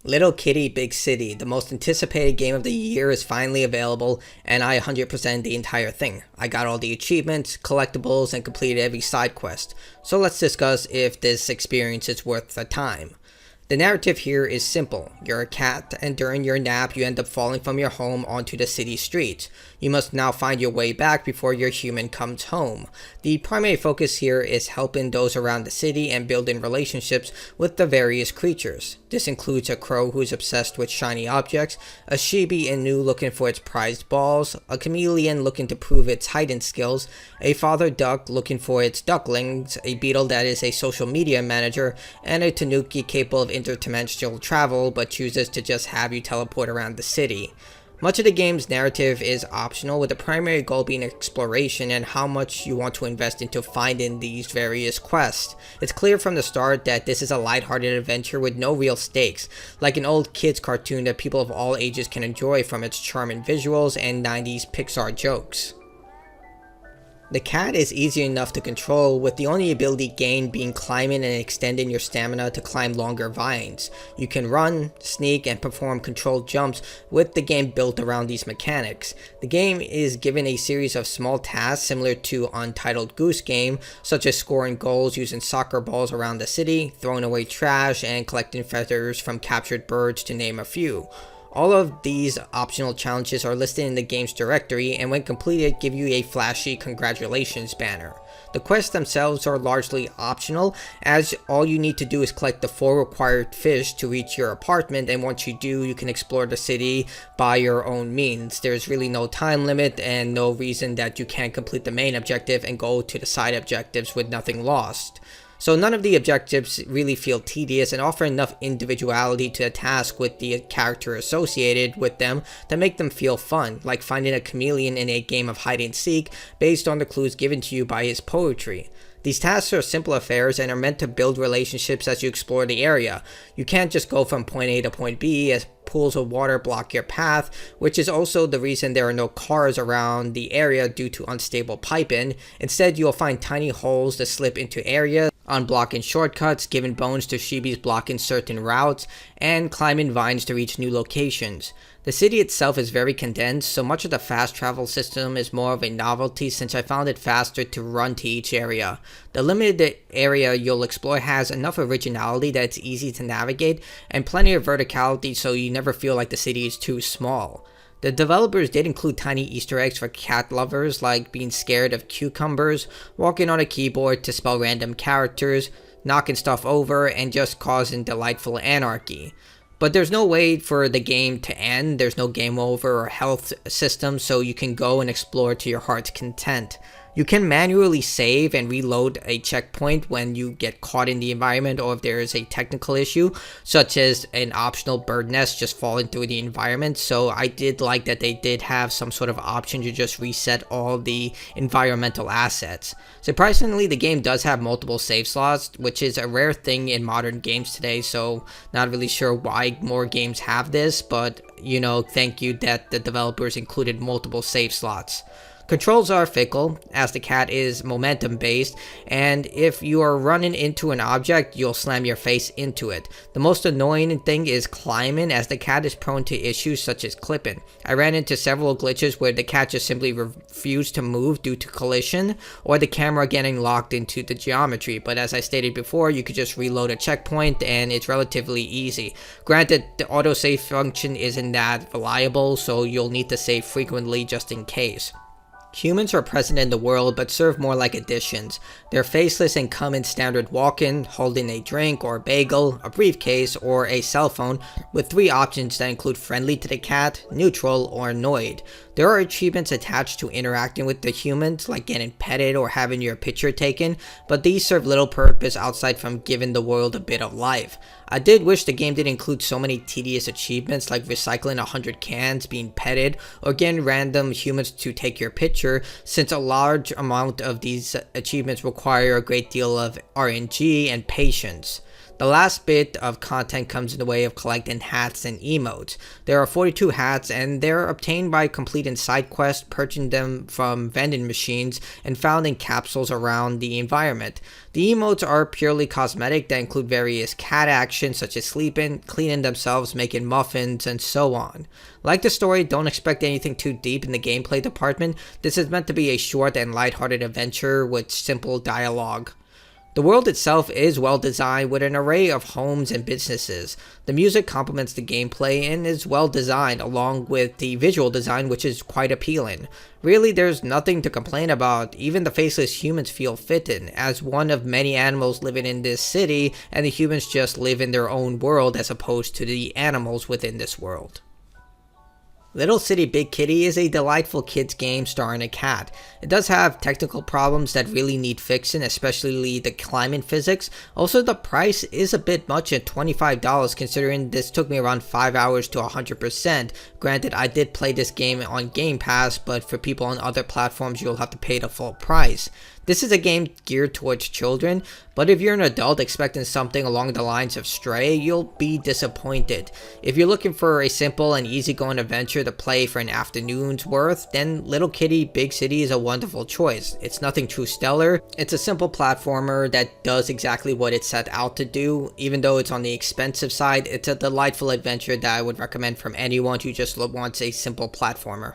Little Kitty Big City, the most anticipated game of the year, is finally available, and I 100% the entire thing. I got all the achievements, collectibles, and completed every side quest. So let's discuss if this experience is worth the time. The narrative here is simple. You're a cat, and during your nap you end up falling from your home onto the city streets. You must now find your way back before your human comes home. The primary focus here is helping those around the city and building relationships with the various creatures. This includes a crow who's obsessed with shiny objects, a sheebi Inu looking for its prized balls, a chameleon looking to prove its hiding skills, a father duck looking for its ducklings, a beetle that is a social media manager, and a tanuki capable of interdimensional travel but chooses to just have you teleport around the city. Much of the game's narrative is optional, with the primary goal being exploration and how much you want to invest into finding these various quests. It's clear from the start that this is a lighthearted adventure with no real stakes, like an old kids cartoon that people of all ages can enjoy from its charming visuals and 90s Pixar jokes. The cat is easy enough to control, with the only ability gained being climbing and extending your stamina to climb longer vines. You can run, sneak, and perform controlled jumps, with the game built around these mechanics. The game is given a series of small tasks similar to Untitled Goose Game, such as scoring goals using soccer balls around the city, throwing away trash, and collecting feathers from captured birds, to name a few. All of these optional challenges are listed in the game's directory, and when completed give you a flashy congratulations banner. The quests themselves are largely optional, as all you need to do is collect the 4 required fish to reach your apartment, and once you do, you can explore the city by your own means. There's really no time limit and no reason that you can't complete the main objective and go to the side objectives with nothing lost. So none of the objectives really feel tedious and offer enough individuality to the task with the character associated with them to make them feel fun, like finding a chameleon in a game of hide and seek based on the clues given to you by his poetry. These tasks are simple affairs and are meant to build relationships as you explore the area. You can't just go from point A to point B, as pools of water block your path, which is also the reason there are no cars around the area due to unstable piping. Instead, you'll find tiny holes to slip into areas, unblocking shortcuts, giving bones to shibis blocking certain routes, and climbing vines to reach new locations. The city itself is very condensed, so much of the fast travel system is more of a novelty since I found it faster to run to each area. The limited area you'll explore has enough originality that it's easy to navigate, and plenty of verticality so you never feel like the city is too small. The developers did include tiny Easter eggs for cat lovers, like being scared of cucumbers, walking on a keyboard to spell random characters, knocking stuff over, and just causing delightful anarchy. But there's no way for the game to end. There's no game over or health system, so you can go and explore to your heart's content. You can manually save and reload a checkpoint when you get caught in the environment, or if there is a technical issue, such as an optional bird nest just falling through the environment. So I did like that they did have some sort of option to just reset all the environmental assets. Surprisingly, the game does have multiple save slots, which is a rare thing in modern games today, so not really sure why more games have this, but thank you that the developers included multiple save slots. Controls are fickle, as the cat is momentum based, and if you are running into an object, you'll slam your face into it. The most annoying thing is climbing, as the cat is prone to issues such as clipping. I ran into several glitches where the cat just simply refused to move due to collision, or the camera getting locked into the geometry, but as I stated before, you could just reload a checkpoint and it's relatively easy. Granted, the autosave function isn't that reliable, so you'll need to save frequently just in case. Humans are present in the world, but serve more like additions. They're faceless and come in standard walk-in, holding a drink or bagel, a briefcase, or a cell phone, with 3 options that include friendly to the cat, neutral, or annoyed. There are achievements attached to interacting with the humans, like getting petted or having your picture taken, but these serve little purpose outside from giving the world a bit of life. I did wish the game did include so many tedious achievements like recycling 100 cans, being petted, or getting random humans to take your picture, since a large amount of these achievements require a great deal of RNG and patience. The last bit of content comes in the way of collecting hats and emotes. There are 42 hats, and they're obtained by completing side quests, purchasing them from vending machines, and found in capsules around the environment. The emotes are purely cosmetic that include various cat actions such as sleeping, cleaning themselves, making muffins, and so on. Like the story, don't expect anything too deep in the gameplay department. This is meant to be a short and lighthearted adventure with simple dialogue. The world itself is well designed with an array of homes and businesses. The music complements the gameplay and is well designed, along with the visual design, which is quite appealing. Really, there's nothing to complain about. Even the faceless humans feel fitting, as one of many animals living in this city, and the humans just live in their own world as opposed to the animals within this world. Little City Big Kitty is a delightful kids game starring a cat. It does have technical problems that really need fixing, especially the climbing physics. Also, the price is a bit much at $25 considering this took me around 5 hours to 100%. Granted, I did play this game on Game Pass, but for people on other platforms you'll have to pay the full price. This is a game geared towards children, but if you're an adult expecting something along the lines of Stray, you'll be disappointed. If you're looking for a simple and easygoing adventure to play for an afternoon's worth, then Little Kitty Big City is a wonderful choice. It's nothing too stellar. It's a simple platformer that does exactly what it set out to do. Even though it's on the expensive side, it's a delightful adventure that I would recommend from anyone who just wants a simple platformer.